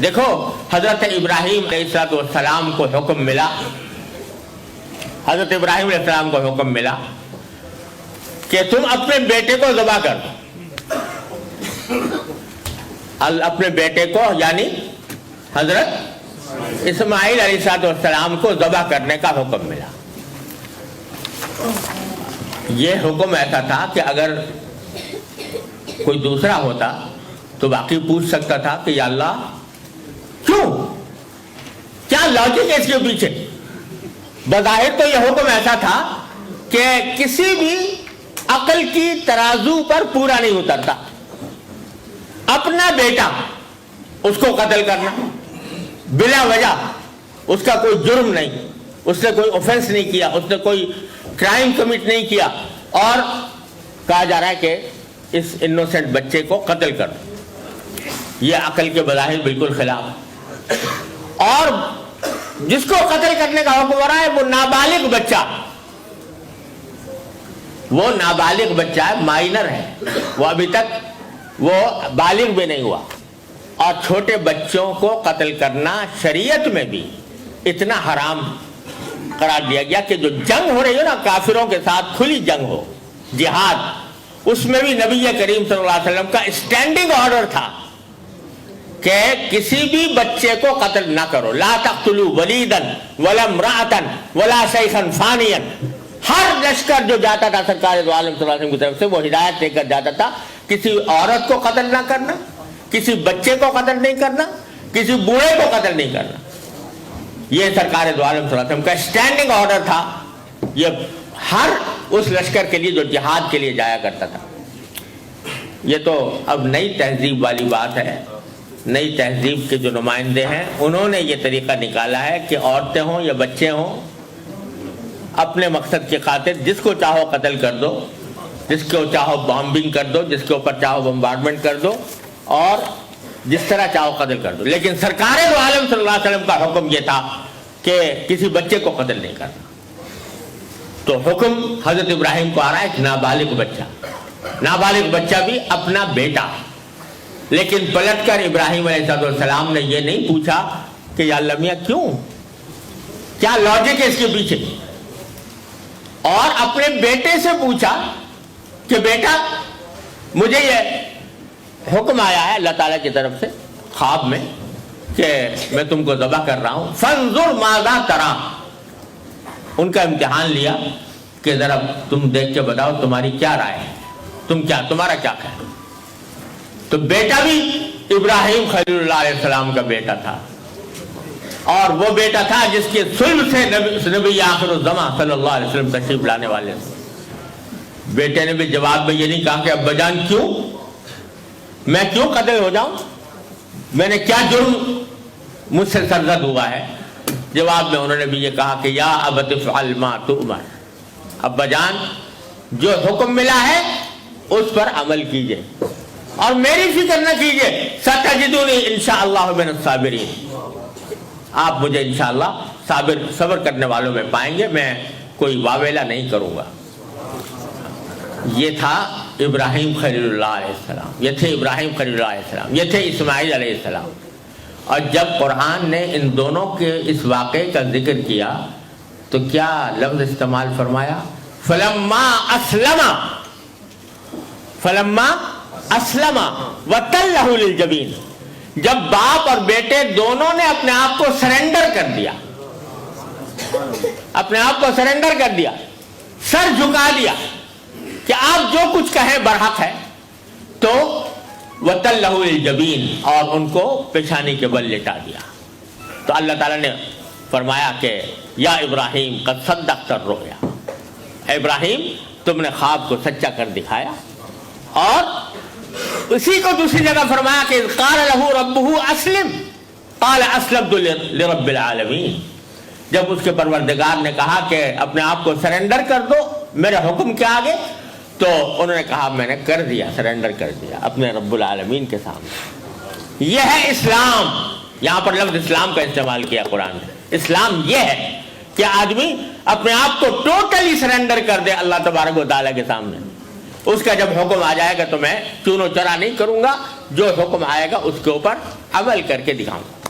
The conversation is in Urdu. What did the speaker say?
دیکھو حضرت ابراہیم علیہ السلام کو حکم ملا، حضرت ابراہیم علیہ السلام کو حکم ملا کہ تم اپنے بیٹے کو ذبح کر دو، اپنے بیٹے کو یعنی حضرت اسماعیل علیہ السلام کو ذبح کرنے کا حکم ملا۔ یہ حکم ایسا تھا کہ اگر کوئی دوسرا ہوتا تو باقی پوچھ سکتا تھا کہ یا اللہ کیوں، کیا لاجک ہے اس کے پیچھے؟ بظاہر تو یہ حکم ایسا تھا کہ کسی بھی عقل کی ترازو پر پورا نہیں اترتا، اپنا بیٹا اس کو قتل کرنا بلا وجہ، اس کا کوئی جرم نہیں، اس نے کوئی اوفنس نہیں کیا، اس نے کوئی کرائم کمٹ نہیں کیا، اور کہا جا رہا ہے کہ اس انوسنٹ بچے کو قتل کر دو۔ یہ عقل کے بظاہر بالکل خلاف، اور جس کو قتل کرنے کا حکم ہو رہا ہے وہ نابالغ بچہ، وہ نابالغ بچہ ہے، مائنر ہے، وہ ابھی تک وہ بالغ بھی نہیں ہوا۔ اور چھوٹے بچوں کو قتل کرنا شریعت میں بھی اتنا حرام قرار دیا گیا کہ جو جنگ ہو رہی ہو نا کافروں کے ساتھ، کھلی جنگ ہو، جہاد، اس میں بھی نبی کریم صلی اللہ علیہ وسلم کا اسٹینڈنگ آرڈر تھا کہ کسی بھی بچے کو قتل نہ کرو، لا تقتلوا ولیدا ولا امرأة ولا شیخا فانیا۔ ہر لشکر جو جاتا تھا سرکار دو عالم صلی اللہ علیہ وسلم کی طرف سے وہ ہدایت لے کر جاتا تھا، کسی عورت کو قتل نہ کرنا، کسی بچے کو قتل نہیں کرنا، کسی بوڑھے کو قتل نہیں کرنا۔ یہ سرکار دو عالم صلی اللہ علیہ وسلم کا اسٹینڈنگ آرڈر تھا، یہ ہر اس لشکر کے لیے جو جہاد کے لیے جایا کرتا تھا۔ یہ تو اب نئی تہذیب والی بات ہے، نئی تہذیب کے جو نمائندے ہیں انہوں نے یہ طریقہ نکالا ہے کہ عورتیں ہوں یا بچے ہوں، اپنے مقصد کی خاطر جس کو چاہو قتل کر دو، جس کو چاہو بامبنگ کر دو، جس کے اوپر چاہو بمبارڈمنٹ کر دو، اور جس طرح چاہو قتل کر دو۔ لیکن سرکار دو عالم صلی اللہ علیہ وسلم کا حکم یہ تھا کہ کسی بچے کو قتل نہیں کرنا۔ تو حکم حضرت ابراہیم کو آ رہا ہے ایک نابالغ بچہ، نابالغ بچہ بھی اپنا بیٹا۔ لیکن پلٹ کر ابراہیم علیہ السلام نے یہ نہیں پوچھا کہ یا اللہ میاں کیوں، کیا لاجک ہے اس کے پیچھے، اور اپنے بیٹے سے پوچھا کہ بیٹا مجھے یہ حکم آیا ہے اللہ تعالیٰ کی طرف سے خواب میں کہ میں تم کو ذبح کر رہا ہوں، فانظر ماذا ترى۔ ان کا امتحان لیا کہ ذرا تم دیکھ کے بتاؤ تمہاری کیا رائے ہے، تمہارا کیا خیال ہے۔ تو بیٹا بھی ابراہیم خلیل اللہ علیہ السلام کا بیٹا تھا، اور وہ بیٹا تھا جس کے صلب سے نبی آخر الزمان صلی اللہ علیہ وسلم تشریف لانے والے تھے۔ بیٹے نے بھی جواب میں یہ نہیں کہا کہ ابا جان کیوں، میں کیوں قتل ہو جاؤں، میں نے کیا جرم مجھ سے سرزد ہوا ہے۔ جواب میں انہوں نے بھی یہ کہا کہ یا ابت افعل ما تؤمر، ابا جان جو حکم ملا ہے اس پر عمل کیجئے اور میری فکر نہ کیجئے، ستجدونی انشاءاللہ من الصابرین، آپ مجھے انشاءاللہ صبر کرنے والوں میں پائیں گے، میں کوئی واویلا نہیں کروں گا۔ یہ تھا ابراہیم خلیل اللہ علیہ السلام، یہ تھے ابراہیم خلیل اللہ علیہ السلام، یہ تھے اسماعیل علیہ السلام۔ اور جب قرآن نے ان دونوں کے اس واقعے کا ذکر کیا تو کیا لفظ استعمال فرمایا، فلما اسلم وتلہ للجبین۔ جب باپ اور بیٹے دونوں نے اپنے آپ کو سرنڈر کر دیا، اپنے آپ کو سرنڈر کر دیا، سر جھکا دیا کہ آپ جو کچھ کہیں برحق ہے، تو وَتَلَّهُ لِلْجَبِينِ، اور ان کو پیشانی کے بل لٹا دیا۔ تو اللہ تعالیٰ نے فرمایا کہ یا ابراہیم قد صدقت الرؤیا، اے ابراہیم تم نے خواب کو سچا کر دکھایا۔ اور اسی کو دوسری جگہ فرمایا کہ قال له ربه اسلم قال اسلمت لرب العالمین، جب اس کے پروردگار نے کہا کہ اپنے آپ کو سرنڈر کر دو میرے حکم کے آگے، تو انہوں نے کہا میں نے کر دیا، سرنڈر کر دیا اپنے رب العالمین کے سامنے۔ یہ ہے اسلام، یہاں پر لفظ اسلام کا استعمال کیا قرآن نے۔ اسلام یہ ہے کہ آدمی اپنے آپ کو ٹوٹلی سرنڈر کر دے اللہ تبارک و تعالیٰ کے سامنے۔ اس کا جب حکم آ جائے گا تو میں چون و چرا نہیں کروں گا، جو حکم آئے گا اس کے اوپر عمل کر کے دکھاؤں گا.